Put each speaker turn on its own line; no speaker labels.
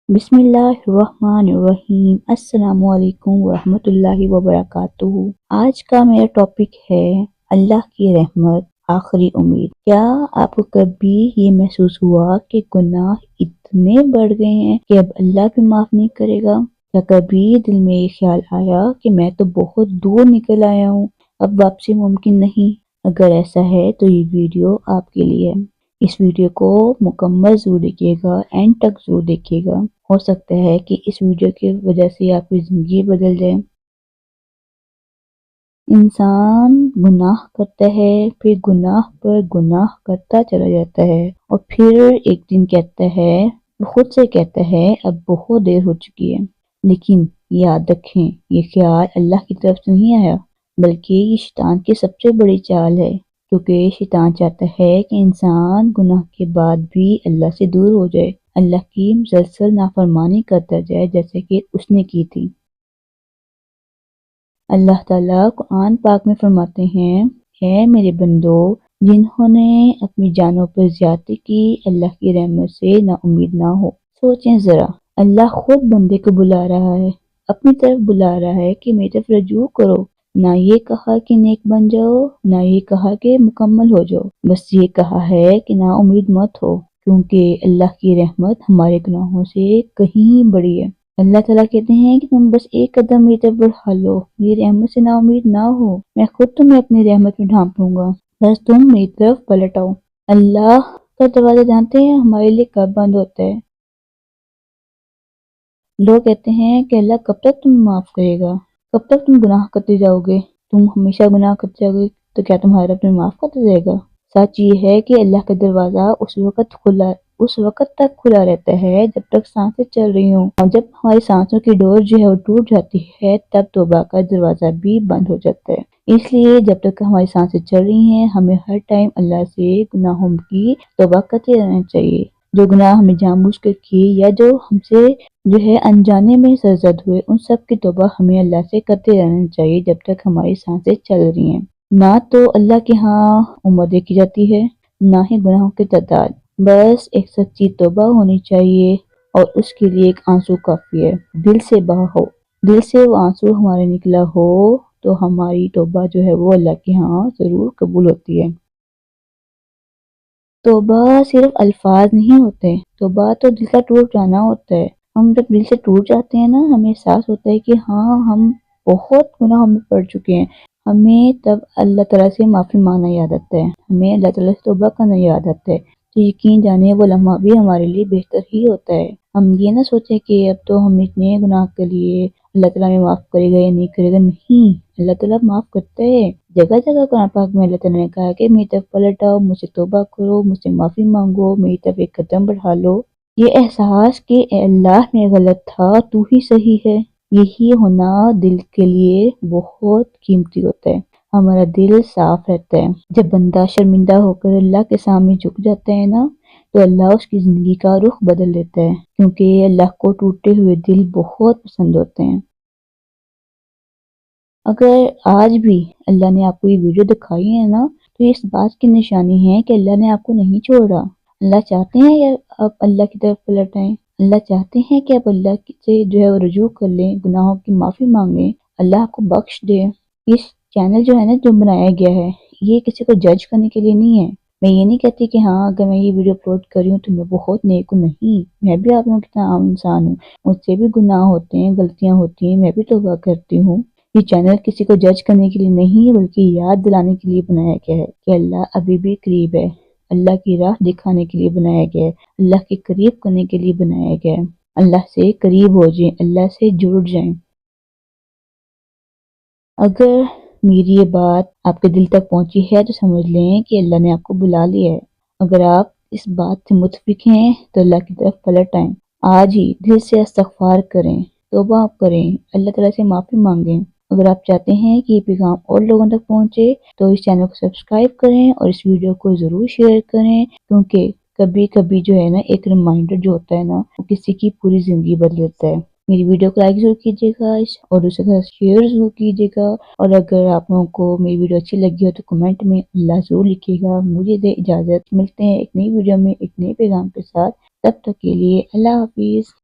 बिस्मिल्लाहिर्रहमानिर्रहीम। अस्सलामु अलैकुम वरहमतुल्लाहि वबरकातुहू। आज का मेरा टॉपिक है अल्लाह की रहमत, आखिरी उम्मीद। क्या आपको कभी ये महसूस हुआ कि गुनाह इतने बढ़ गए हैं कि अब अल्लाह भी माफ नहीं करेगा? क्या कभी दिल में ये ख्याल आया कि मैं तो बहुत दूर निकल आया हूँ, अब वापसी मुमकिन नहीं? अगर ऐसा है तो ये वीडियो आपके लिए है। इस वीडियो को मुकम्मल जरूर देखिएगा, एंड तक जरूर देखिएगा। हो सकता है कि इस वीडियो की वजह से आपकी ज़िंदगी बदल जाए। इंसान गुनाह करता है, फिर गुनाह पर गुनाह करता चला जाता है और फिर एक दिन कहता है, खुद से कहता है, अब बहुत देर हो चुकी है। लेकिन याद रखें, ये ख्याल अल्लाह की तरफ से नहीं आया, बल्कि ये शैतान की सबसे बड़ी चाल है। क्योंकि शैतान चाहता है कि इंसान गुनाह के बाद भी अल्लाह से दूर हो जाए, अल्लाह की मुसलसल नाफरमानी करता जाए जैसे कि उसने की थी। अल्लाह ताला कुरान पाक में फरमाते हैं, है मेरे बंदो, जिन्होंने अपनी जानों पर ज्यादती की, अल्लाह की रहमत से ना उम्मीद ना हो। सोचें जरा, अल्लाह खुद बंदे को बुला रहा है, अपनी तरफ बुला रहा है कि मेरी तरफ रजू करो। ना ये कहा कि नेक बन जाओ, ना ये कहा कि मुकम्मल हो जाओ, बस ये कहा है कि ना उम्मीद मत हो, क्योंकि अल्लाह की रहमत हमारे गुनाहों से कहीं बड़ी है। अल्लाह ताला कहते हैं कि तुम बस एक कदम मेरी तरफ बढ़ा लो, मेरी रहमत से ना उम्मीद ना हो, मैं खुद तुम्हें अपनी रहमत में ढांप लूंगा, बस तुम मेरी तरफ पलट आओ। अल्लाह का दरवाजा जानते हैं हमारे लिए कब बंद होता है? लोग कहते हैं कि अल्लाह कब तक तुम्हें माफ करेगा, कब तक तुम गुनाह करते जाओगे, तुम हमेशा गुनाह करते जाओगे तो क्या तुम्हारा रब तुम्हें माफ करता जाएगा? सच ये है कि अल्लाह का दरवाजा उस वक्त तक खुला रहता है जब तक सांसें चल रही हों, और जब हमारी सांसों की डोर जो है वो टूट जाती है, तब तौबा का दरवाजा भी बंद हो जाता है। इसलिए जब तक हमारी सांसें चल रही हैं, हमें हर टाइम अल्लाह से गुनाहों की तौबा करते रहना चाहिए। जो गुनाह हमने जानबूझकर किए या जो हमसे जो है अनजाने में सरजद हुए, उन सब की तौबा हमें अल्लाह से करते रहना चाहिए जब तक हमारी सांसें चल रही हैं। ना तो अल्लाह के यहाँ उम्र देखी जाती है, ना ही गुनाहों की तादाद। बस एक सच्ची तौबा होनी चाहिए और उसके लिए एक आंसू काफी है। दिल से बहा हो, दिल से वो आंसू हमारे निकला हो तो हमारी तौबा जो है वो अल्लाह के यहाँ जरूर कबूल होती है। तौबा सिर्फ अल्फाज नहीं होते, तौबा तो दिल का टूट जाना होता है। हम जब दिल से टूट जाते हैं ना, हमें एहसास होता है कि हाँ, हम बहुत गुनाह में पड़ चुके हैं। हमें तब अल्लाह ताला से माफ़ी मांगना याद आता है, हमें अल्लाह ताला से तौबा करना याद आता है। तो यकीन जानिए वो लम्हा भी हमारे लिए बेहतर ही होता है। हम ये ना सोचें कि अब तो हम इतने गुनाह कर लिए, अल्लाह ताला हमें माफ़ करेगा या नहीं करेगा। नहीं, अल्लाह ताला माफ़ करता है। जगह जगह कुरान पाक में अल्लाह ताला ने कहा है कि मेरी तरफ पलट आओ, मुझसे तौबा करो, मुझसे माफ़ी मांगो, मेरी तरफ एक कदम बढ़ा लो। ये एहसास कि ए अल्लाह मैं गलत था, तू ही सही है, यही होना दिल के लिए बहुत कीमती होता है। हमारा दिल साफ रहता है। जब बंदा शर्मिंदा होकर अल्लाह के सामने झुक जाता है ना, तो अल्लाह उसकी जिंदगी का रुख बदल देता है, क्योंकि अल्लाह को टूटे हुए दिल बहुत पसंद होते हैं। अगर आज भी अल्लाह ने आपको ये वीडियो दिखाई है ना, तो ये इस बात की निशानी है कि अल्लाह ने आपको नहीं छोड़ा। अल्लाह चाहते हैं कि आप अल्लाह की तरफ पलट आएं। अल्लाह चाहते हैं कि आप अल्लाह से जो है वो रुजू कर लें, गुनाहों की माफ़ी मांगें, अल्लाह आपको बख्श दे। इस चैनल जो है ना, जो बनाया गया है, ये किसी को जज करने के लिए नहीं है। मैं ये नहीं कहती कि हाँ, अगर मैं ये वीडियो अपलोड कर रही हूँ तो मैं बहुत नेक हूँ। नहीं, मैं भी आप लोगों की तरह आम इंसान हूँ, मुझसे भी गुनाह होते हैं, गलतियाँ होती हैं, मैं भी तौबा करती हूँ। ये चैनल किसी को जज करने के लिए नहीं, बल्कि याद दिलाने के लिए बनाया गया है कि अल्लाह अभी भी करीब है। अल्लाह की राह दिखाने के लिए बनाया गया है, अल्लाह के करीब करने के लिए बनाया गया है। अल्लाह से करीब हो जाएं, अल्लाह से जुड़ जाएं। अगर मेरी ये बात आपके दिल तक पहुंची है तो समझ लें कि अल्लाह ने आपको बुला लिया है। अगर आप इस बात से मुतफिक हैं तो अल्लाह की तरफ पलट आएं। आज ही दिल से इस्तग़फ़ार करें, तौबा करें, अल्लाह ताला से माफ़ी मांगें। अगर आप चाहते हैं कि ये पैगाम और लोगों तक पहुंचे तो इस चैनल को सब्सक्राइब करें और इस वीडियो को ज़रूर शेयर करें, क्योंकि कभी कभी जो है ना, एक रिमाइंडर जो होता है ना, वो किसी की पूरी ज़िंदगी बदल देता है। मेरी वीडियो को लाइक ज़रूर कीजिएगा और दूसरे के साथ शेयर ज़रूर कीजिएगा। और अगर आप लोगों को मेरी वीडियो अच्छी लगी हो तो कमेंट में अल्लाह ज़रूर लिखिएगा। मुझे दे इजाज़त, मिलते हैं एक नई वीडियो में एक नए पैगाम के साथ। तब तक के लिए अल्लाह हाफिज़।